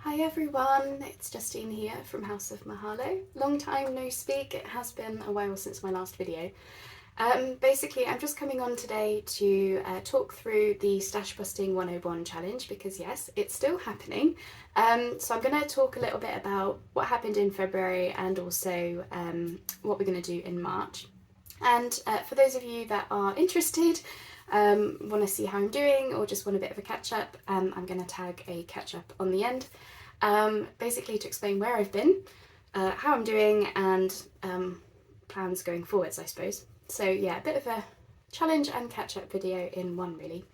Hi everyone, it's Justine here from House of Mahalo. Long time no speak, it has been a while since my last video. Basically, I'm just coming on today to talk through the Stashbusting 101 challenge because yes, it's still happening. So I'm going to talk a little bit about what happened in February and also what we're going to do in March. And for those of you that are interested, want to see how I'm doing or just want a bit of a catch up, I'm going to tag a catch up on the end, basically to explain where I've been, how I'm doing and plans going forwards, I suppose. So yeah, a bit of a challenge and catch up video in one really.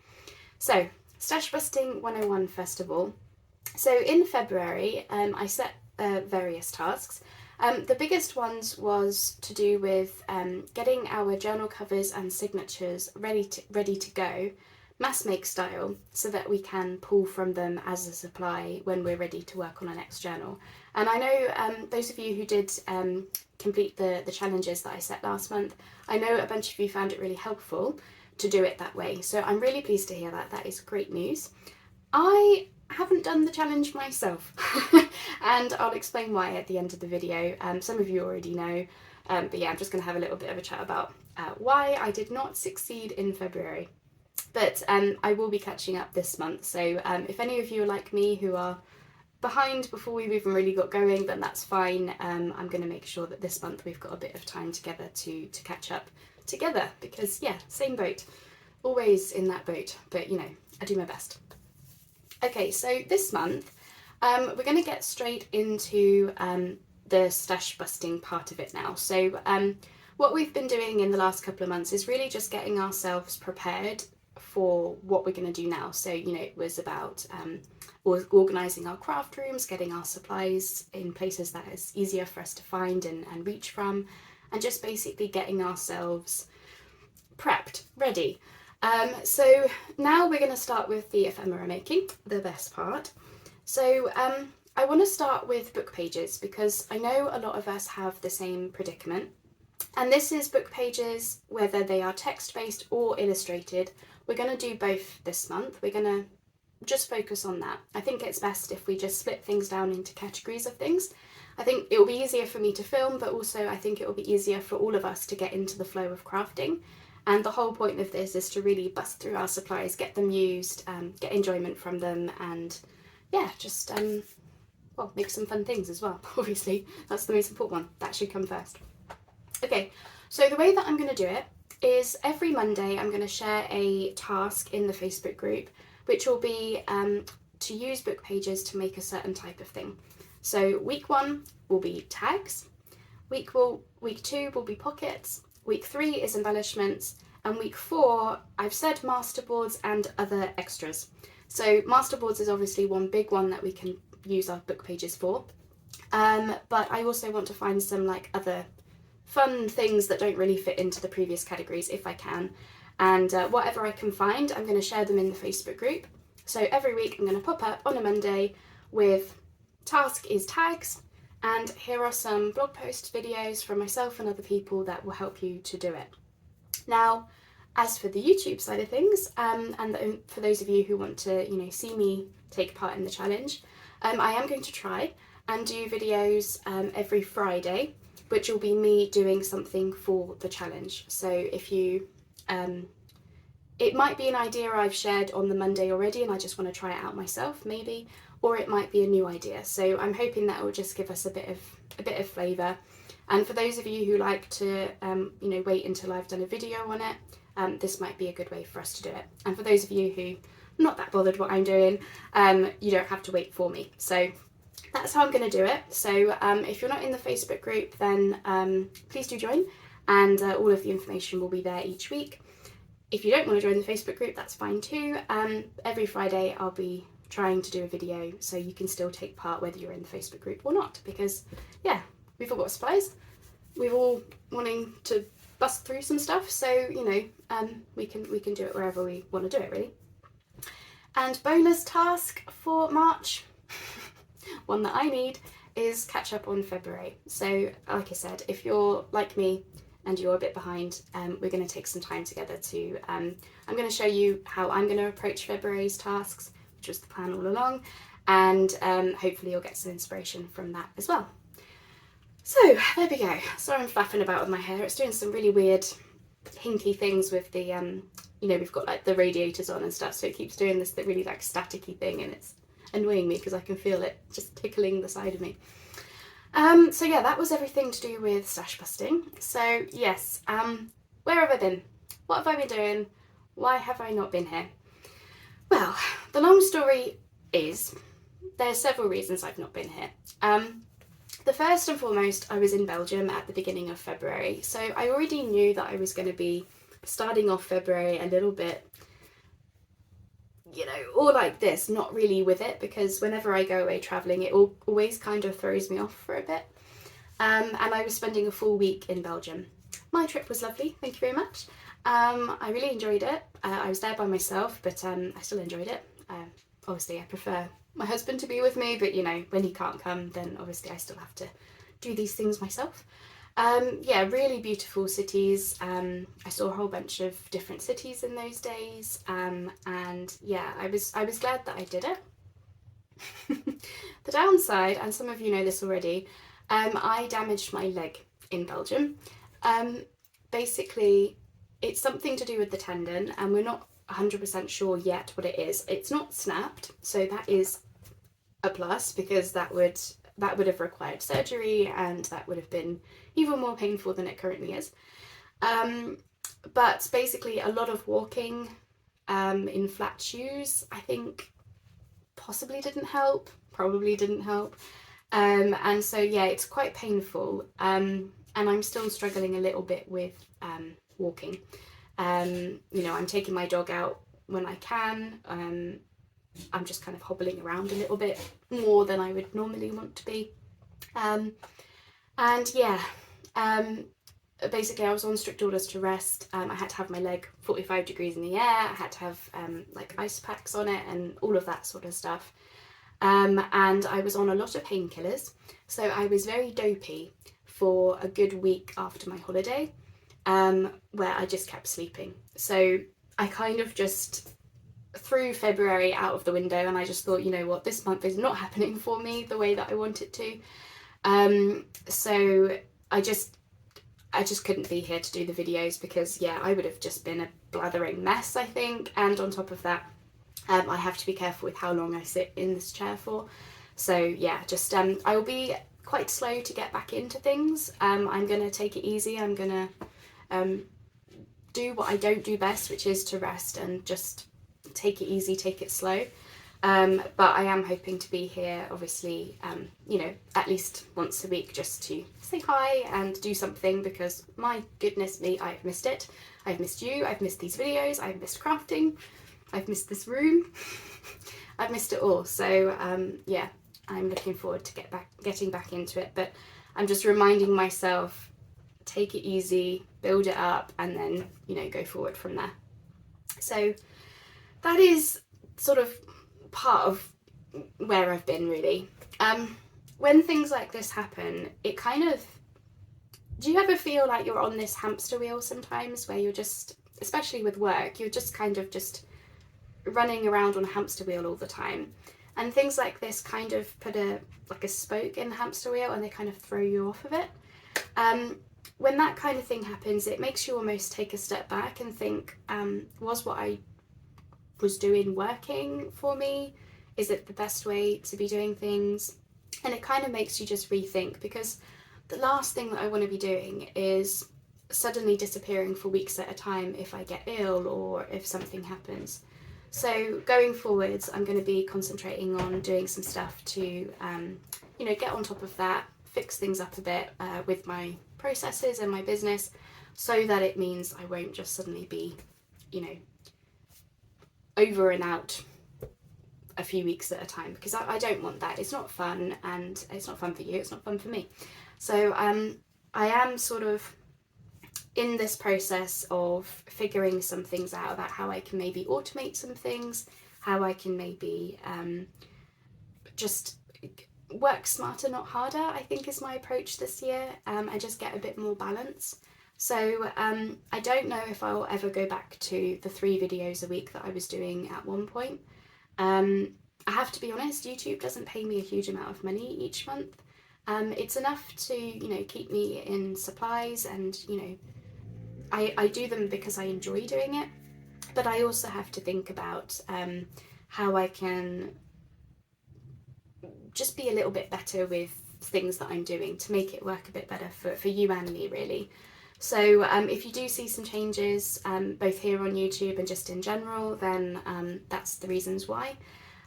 So Stashbusting 101 first of all. So in February I set various tasks. The biggest ones was to do with getting our journal covers and signatures ready to go, mass make style, so that we can pull from them as a supply when we're ready to work on our next journal. And I know those of you who did complete the challenges that I set last month, I know a bunch of you found it really helpful to do it that way. So I'm really pleased to hear that. That is great news. I haven't done the challenge myself and I'll explain why at the end of the video. Some of you already know, but yeah, I'm just going to have a little bit of a chat about why I did not succeed in February. But I will be catching up this month, so if any of you are like me who are behind before we've even really got going, then that's fine. I'm going to make sure that this month we've got a bit of time together to catch up together because yeah, same boat, always in that boat, but you know, I do my best. Okay, so this month we're going to get straight into the stash busting part of it now. So what we've been doing in the last couple of months is really just getting ourselves prepared for what we're going to do now. So, you know, it was about organising our craft rooms, getting our supplies in places that is easier for us to find and reach from, and just basically getting ourselves prepped, ready. So now we're going to start with the ephemera making, the best part. So I want to start with book pages because I know a lot of us have the same predicament. And this is book pages, whether they are text-based or illustrated. We're going to do both this month. We're going to just focus on that. I think it's best if we just split things down into categories of things. I think it will be easier for me to film, but also I think it will be easier for all of us to get into the flow of crafting. And the whole point of this is to really bust through our supplies, get them used, get enjoyment from them, and yeah, just well, make some fun things as well. Obviously, that's the most important one. That should come first. Okay, so the way that I'm going to do it is every Monday I'm going to share a task in the Facebook group, which will be to use book pages to make a certain type of thing. So week 1 will be tags, week 2 will be pockets, week 3 is embellishments, and week 4 I've said masterboards and other extras. So masterboards is obviously one big one that we can use our book pages for, but I also want to find some like other fun things that don't really fit into the previous categories if I can, and whatever I can find I'm going to share them in the Facebook group. So every week I'm going to pop up on a Monday with task is tags, and here are some blog post videos from myself and other people that will help you to do it. Now, as for the YouTube side of things, and for those of you who want to, you know, see me take part in the challenge, I am going to try and do videos every Friday, which will be me doing something for the challenge. So if you, it might be an idea I've shared on the Monday already and I just want to try it out myself, maybe, or it might be a new idea. So I'm hoping that will just give us a bit of flavour. And for those of you who like to, you know, wait until I've done a video on it, this might be a good way for us to do it. And for those of you who are not that bothered what I'm doing, you don't have to wait for me. So that's how I'm going to do it. So if you're not in the Facebook group, then please do join, and all of the information will be there each week. If you don't want to join the Facebook group, that's fine too. Every Friday I'll be trying to do a video, so you can still take part whether you're in the Facebook group or not, because yeah, we've all got supplies, we're all wanting to bust through some stuff, so you know, we can do it wherever we want to do it really. And bonus task for March, one that I need, is catch up on February. So like I said, if you're like me and you're a bit behind, we're going to take some time together to, I'm going to show you how I'm going to approach February's tasks, which was the plan all along, and hopefully you'll get some inspiration from that as well. So there we go. Sorry I'm flapping about with my hair. It's doing some really weird hinky things with the, you know, we've got like the radiators on and stuff, so it keeps doing this really like staticky thing, and it's annoying me because I can feel it just tickling the side of me. So yeah, that was everything to do with stash busting. So yes, where have I been? What have I been doing? Why have I not been here? Well, the long story is there's several reasons I've not been here. The first and foremost, I was in Belgium at the beginning of February, so I already knew that I was going to be starting off February a little bit, you know, all like this, not really with it, because whenever I go away travelling, it always kind of throws me off for a bit. And I was spending a full week in Belgium. My trip was lovely, thank you very much. I really enjoyed it. I was there by myself, but I still enjoyed it. Obviously, I prefer my husband to be with me, but you know, when he can't come, then obviously I still have to do these things myself. Yeah, really beautiful cities. I saw a whole bunch of different cities in those days, and yeah, I was glad that I did it. The downside, and some of you know this already, I damaged my leg in Belgium. Basically, it's something to do with the tendon, and we're not 100% sure yet what it is. It's not snapped, so that is a plus, because that would have required surgery, and that would have been even more painful than it currently is. But basically, a lot of walking in flat shoes, I think, possibly didn't help, probably didn't help. And so yeah, it's quite painful, and I'm still struggling a little bit with walking. You know, I'm taking my dog out when I can. I'm just kind of hobbling around a little bit more than I would normally want to be. And yeah, basically I was on strict orders to rest. I had to have my leg 45 degrees in the air. I had to have like ice packs on it and all of that sort of stuff. And I was on a lot of painkillers. So I was very dopey for a good week after my holiday, where I just kept sleeping. So I kind of just threw February out of the window, and I just thought, you know what, this month is not happening for me the way that I want it to. So I just couldn't be here to do the videos, because yeah, I would have just been a blathering mess, I think. And on top of that, I have to be careful with how long I sit in this chair for. So yeah, just I will be quite slow to get back into things. I'm going to take it easy. I'm going to do what I don't do best, which is to rest and just take it easy, take it slow. But I am hoping to be here, obviously, you know, at least once a week, just to say hi and do something, because my goodness me, I've missed it. I've missed you, I've missed these videos, I've missed crafting, I've missed this room. I've missed it all. So yeah, I'm looking forward to getting back into it. But I'm just reminding myself, take it easy, build it up, and then, you know, go forward from there. So that is sort of part of where I've been, really. When things like this happen, it kind of, do you ever feel like you're on this hamster wheel sometimes, where you're just, especially with work, you're just kind of just running around on a hamster wheel all the time, and things like this kind of put a spoke in the hamster wheel, and they kind of throw you off of it. When that kind of thing happens, it makes you almost take a step back and think, was what I was doing working for me? Is it the best way to be doing things? And it kind of makes you just rethink, because the last thing that I want to be doing is suddenly disappearing for weeks at a time if I get ill or if something happens. So going forwards, I'm going to be concentrating on doing some stuff to, you know, get on top of that, fix things up a bit with my processes and my business, so that it means I won't just suddenly be, you know, over and out a few weeks at a time, because I don't want that. It's not fun, and it's not fun for you, it's not fun for me. So I am sort of in this process of figuring some things out about how I can maybe automate some things, how I can maybe just work smarter, not harder, I think is my approach this year, and just get a bit more balance. So I don't know if I'll ever go back to the 3 videos a week that I was doing at one point. I have to be honest, YouTube doesn't pay me a huge amount of money each month. It's enough to, you know, keep me in supplies, and, you know, I do them because I enjoy doing it, but I also have to think about how I can just be a little bit better with things that I'm doing to make it work a bit better for you and me, really. So if you do see some changes, both here on YouTube and just in general, then that's the reasons why.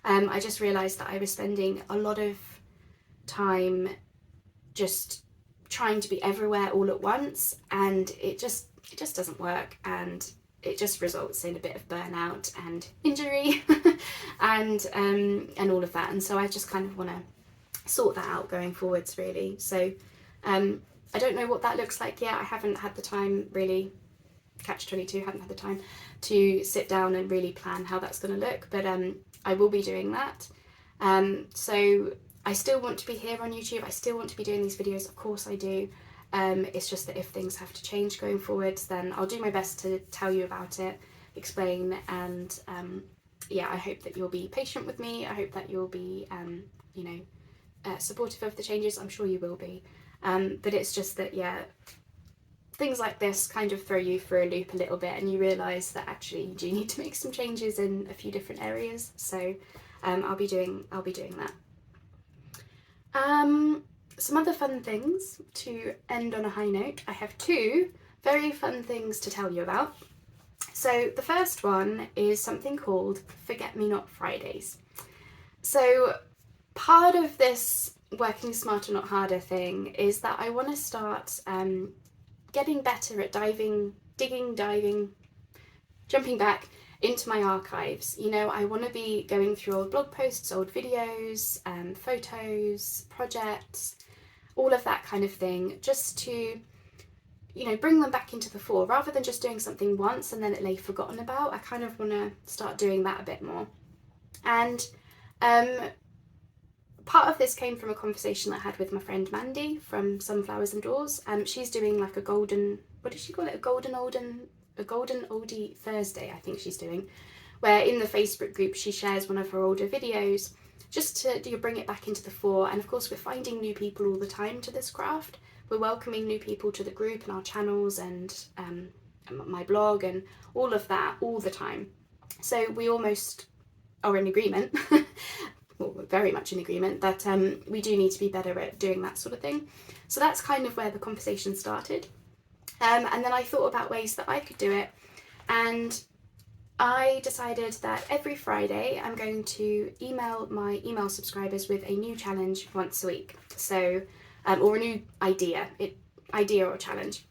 I just realised that I was spending a lot of time just trying to be everywhere all at once, and it just doesn't work, and it just results in a bit of burnout and injury and all of that. And so I just kind of want to sort that out going forwards, really. So I don't know what that looks like yet. I haven't had the time, really, Catch-22, haven't had the time to sit down and really plan how that's going to look, but I will be doing that. So I still want to be here on YouTube, I still want to be doing these videos, of course I do. It's just that if things have to change going forwards, then I'll do my best to tell you about it, explain, and yeah, I hope that you'll be patient with me. I hope that you'll be, you know, supportive of the changes. I'm sure you will be. But it's just that, yeah, things like this kind of throw you for a loop a little bit, and you realise that actually you do need to make some changes in a few different areas. So I'll be doing that. Some other fun things to end on a high note. I have two very fun things to tell you about. So the first one is something called Forget-Me-Not Fridays. So part of this working smarter not harder thing is that I want to start getting better at jumping back into my archives. You know, I want to be going through old blog posts, old videos, photos, projects, all of that kind of thing, just to, you know, bring them back into the fore rather than just doing something once and then it lay forgotten about. I kind of want to start doing that a bit more. And part of this came from a conversation that I had with my friend Mandy from Sunflowers and Doors. She's doing like a golden, what did she call it? A golden oldie Thursday, I think she's doing, where in the Facebook group she shares one of her older videos just to bring it back into the fore. And of course we're finding new people all the time to this craft. We're welcoming new people to the group and our channels and my blog and all of that all the time. So we almost are in agreement, well, we're very much in agreement, that we do need to be better at doing that sort of thing. So that's kind of where the conversation started. And then I thought about ways that I could do it, and I decided that every Friday I'm going to email my email subscribers with a new challenge once a week. So, or a new idea or challenge,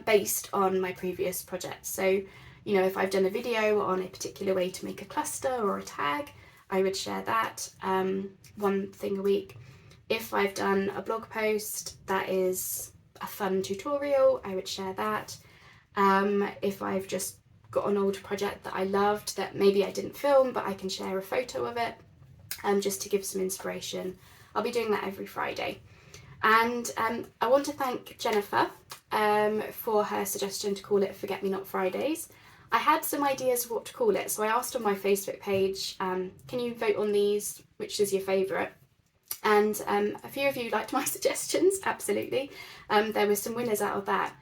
based on my previous projects. So, you know, if I've done a video on a particular way to make a cluster or a tag, I would share that one thing a week. If I've done a blog post that is a fun tutorial, I would share that. If I've just got an old project that I loved that maybe I didn't film, but I can share a photo of it, just to give some inspiration, I'll be doing that every Friday. And I want to thank Jennifer for her suggestion to call it Forget-Me-Not Fridays. I had some ideas of what to call it, so I asked on my Facebook page, can you vote on these, which is your favourite? And a few of you liked my suggestions, absolutely. There were some winners out of that.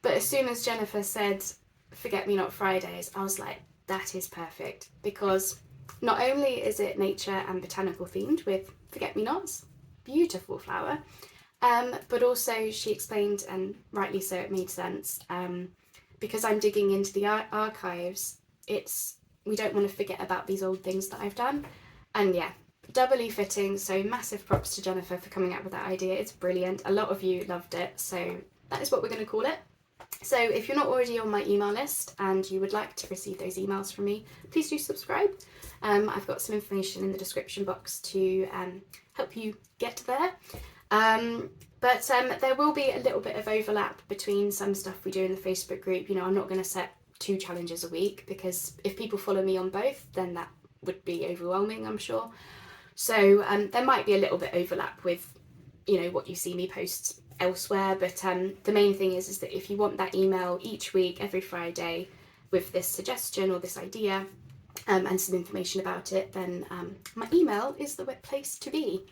But as soon as Jennifer said Forget-Me-Not Fridays, I was like, that is perfect, because not only is it nature and botanical themed with forget-me-nots, beautiful flower, but also she explained, and rightly so, it made sense, because I'm digging into the archives, we don't want to forget about these old things that I've done. And yeah, doubly fitting, so massive props to Jennifer for coming up with that idea. It's brilliant. A lot of you loved it, so that is what we're going to call it. So if you're not already on my email list and you would like to receive those emails from me, please do subscribe. I've got some information in the description box to help you get there. But there will be a little bit of overlap between some stuff we do in the Facebook group. You know, I'm not going to set 2 challenges a week, because if people follow me on both, then that would be overwhelming, I'm sure. So there might be a little bit overlap with, you know, what you see me post elsewhere, but the main thing is that if you want that email each week, every Friday, with this suggestion or this idea, and some information about it, then my email is the place to be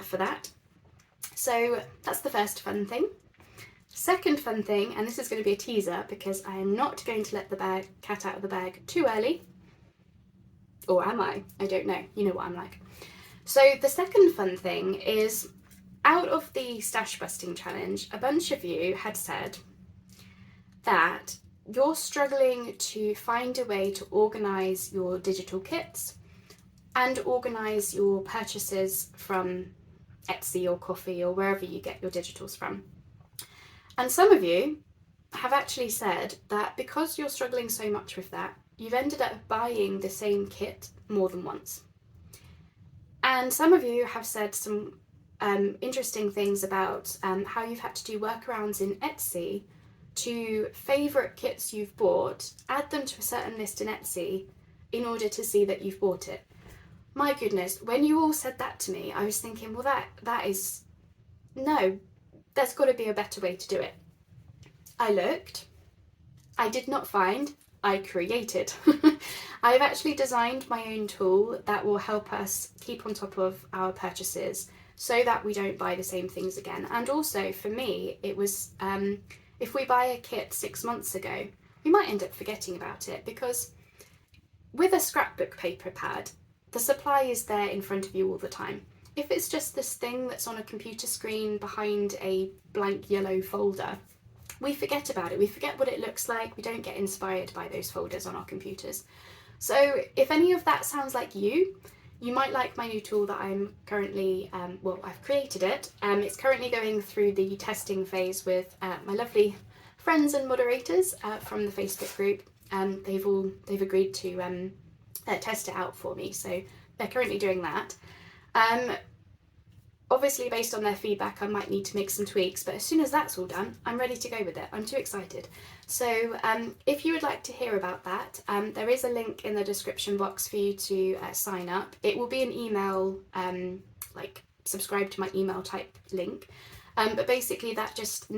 for that. So that's the first fun thing. Second fun thing, and this is going to be a teaser because I am not going to let the cat out of the bag too early. Or am I? I don't know. You know what I'm like. So the second fun thing is, out of the Stash Busting Challenge, a bunch of you had said that you're struggling to find a way to organise your digital kits and organise your purchases from Etsy or Coffee or wherever you get your digitals from. And some of you have actually said that because you're struggling so much with that, you've ended up buying the same kit more than once. And some of you have said some interesting things about how you've had to do workarounds in Etsy to favourite kits you've bought, add them to a certain list in Etsy in order to see that you've bought it. My goodness, when you all said that to me, I was thinking, well, that is, no, there's got to be a better way to do it. I looked, I did not find, I created. I've actually designed my own tool that will help us keep on top of our purchases so that we don't buy the same things again. And also for me, it was, if we buy a kit 6 months ago, we might end up forgetting about it, because with a scrapbook paper pad, the supply is there in front of you all the time. If it's just this thing that's on a computer screen behind a blank yellow folder, we forget about it. We forget what it looks like. We don't get inspired by those folders on our computers. So if any of that sounds like you might like my new tool that I'm currently, I've created it. It's currently going through the testing phase with my lovely friends and moderators from the Facebook group. They've agreed to test it out for me, so they're currently doing that. Obviously, based on their feedback, I might need to make some tweaks, but as soon as that's all done, I'm ready to go with it. I'm too excited. So if you would like to hear about that, there is a link in the description box for you to sign up. It will be an email, like subscribe to my email type link. But basically that just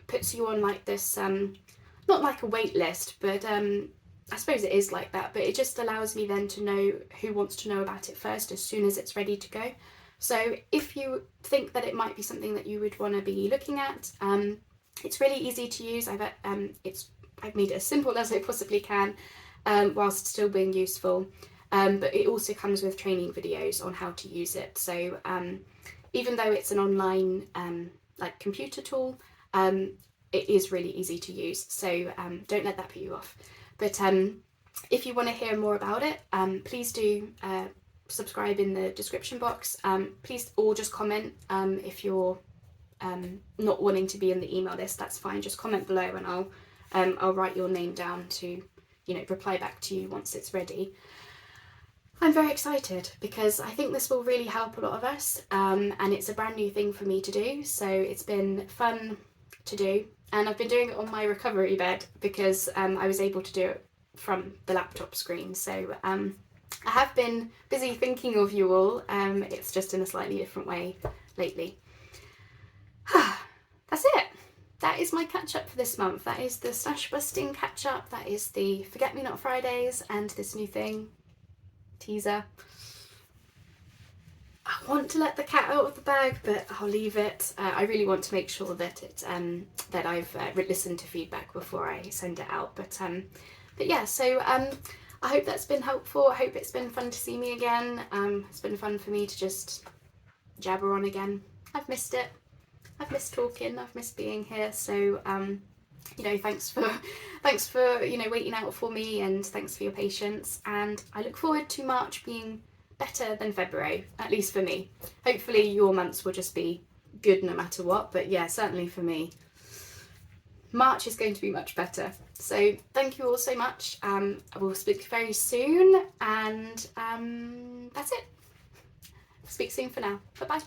puts you on like this, not like a wait list, but I suppose it is like that, but it just allows me then to know who wants to know about it first as soon as it's ready to go. So if you think that it might be something that you would want to be looking at, it's really easy to use. I've made it as simple as I possibly can, whilst still being useful. But it also comes with training videos on how to use it. So even though it's an online like computer tool, it is really easy to use. So don't let that put you off. But if you want to hear more about it, please do subscribe in the description box. Please, or just comment if you're not wanting to be in the email list. That's fine. Just comment below, and I'll write your name down to, reply back to you once it's ready. I'm very excited because I think this will really help a lot of us, and it's a brand new thing for me to do. So it's been fun to do, and I've been doing it on my recovery bed because I was able to do it from the laptop screen. So I have been busy thinking of you all. It's just in a slightly different way lately. That's it. That is my catch up for this month. That is the Stash Busting catch up. That is the Forget Me Not Fridays and this new thing, teaser. I want to let the cat out of the bag, but I'll leave it. I really want to make sure that that I've listened to feedback before I send it out. But yeah, so I hope that's been helpful. I hope it's been fun to see me again. It's been fun for me to just jabber on again. I've missed it. I've missed talking. I've missed being here. So thanks for waiting out for me, and thanks for your patience. And I look forward to March being better than February, at least for me. Hopefully your months will just be good no matter what. But yeah, certainly for me, March is going to be much better. So thank you all so much. I will speak very soon, and that's it. Speak soon for now. Bye bye.